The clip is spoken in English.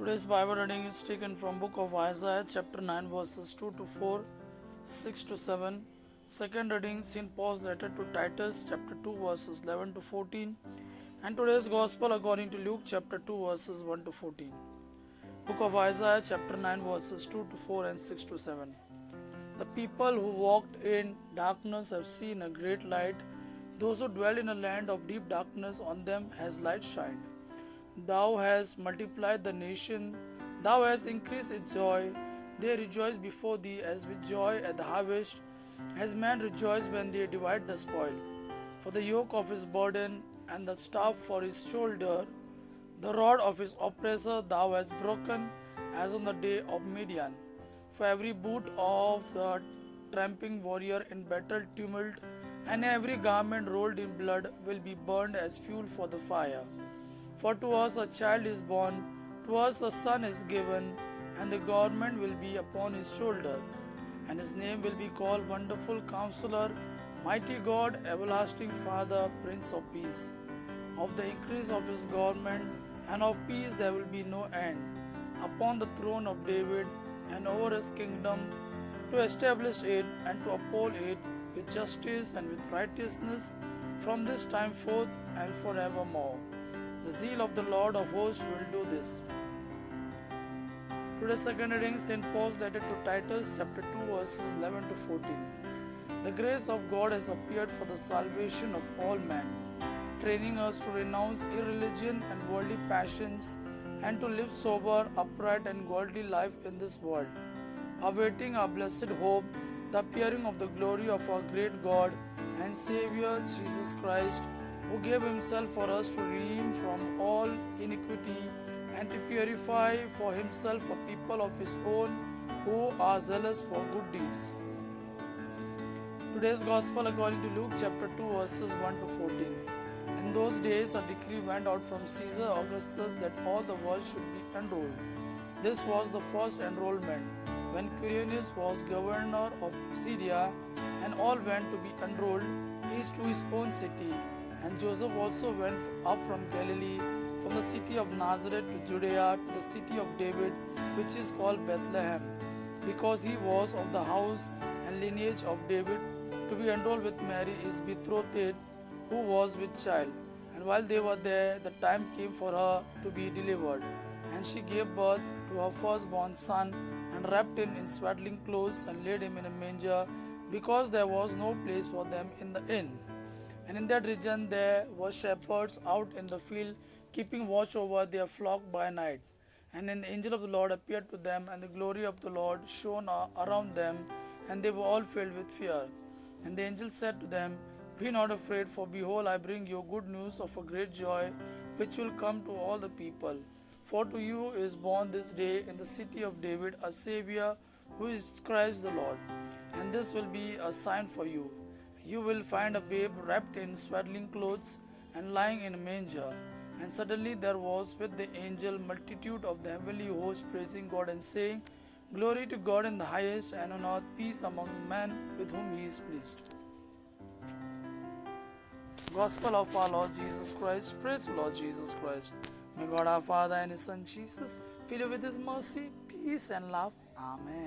Today's Bible reading is taken from book of Isaiah chapter 9 verses 2 to 4, 6 to 7. Second reading St. Paul's letter to Titus chapter 2 verses 11 to 14. And today's Gospel according to Luke chapter 2 verses 1 to 14. Book of Isaiah chapter 9 verses 2 to 4 and 6 to 7. The people who walked in darkness have seen a great light. Those who dwell in a land of deep darkness, on them has light shined. Thou hast multiplied the nation, thou hast increased its joy. They rejoice before thee as with joy at the harvest, as men rejoice when they divide the spoil. For the yoke of his burden and the staff for his shoulder, the rod of his oppressor thou hast broken, as on the day of Midian. For every boot of the tramping warrior in battle tumult, and every garment rolled in blood will be burned as fuel for the fire. For to us a child is born, to us a son is given, and the government will be upon his shoulder. And his name will be called Wonderful Counselor, Mighty God, Everlasting Father, Prince of Peace. Of the increase of his government and of peace there will be no end, upon the throne of David and over his kingdom, to establish it and to uphold it with justice and with righteousness from this time forth and forevermore. The zeal of the Lord of hosts will do this. Today's second reading, St. Paul's letter to Titus, chapter 2, verses 11 to 14. The grace of God has appeared for the salvation of all men, training us to renounce irreligion and worldly passions, and to live sober, upright, and godly life in this world, awaiting our blessed hope, the appearing of the glory of our great God and Savior Jesus Christ, who gave himself for us to redeem from all iniquity and to purify for himself a people of his own who are zealous for good deeds. Today's Gospel according to Luke chapter 2 verses 1 to 14. In those days a decree went out from Caesar Augustus that all the world should be enrolled. This was the first enrollment, when Quirinius was governor of Syria, and all went to be enrolled, each to his own city. And Joseph also went up from Galilee, from the city of Nazareth to Judea, to the city of David, which is called Bethlehem, because he was of the house and lineage of David, to be enrolled with Mary his betrothed, who was with child. And while they were there, the time came for her to be delivered. And she gave birth to her firstborn son, and wrapped him in swaddling clothes, and laid him in a manger, because there was no place for them in the inn. And in that region there were shepherds out in the field, keeping watch over their flock by night. And an angel of the Lord appeared to them, and the glory of the Lord shone around them, and they were all filled with fear. And the angel said to them, Be not afraid, for behold, I bring you good news of a great joy, which will come to all the people. For to you is born this day in the city of David a Saviour, who is Christ the Lord. And this will be a sign for you. You will find a babe wrapped in swaddling clothes and lying in a manger. And suddenly there was with the angel multitude of the heavenly host praising God and saying, Glory to God in the highest, and on earth peace among men with whom he is pleased. Gospel of our Lord Jesus Christ. Praise the Lord Jesus Christ. May God our Father and his Son Jesus fill you with his mercy, peace and love. Amen.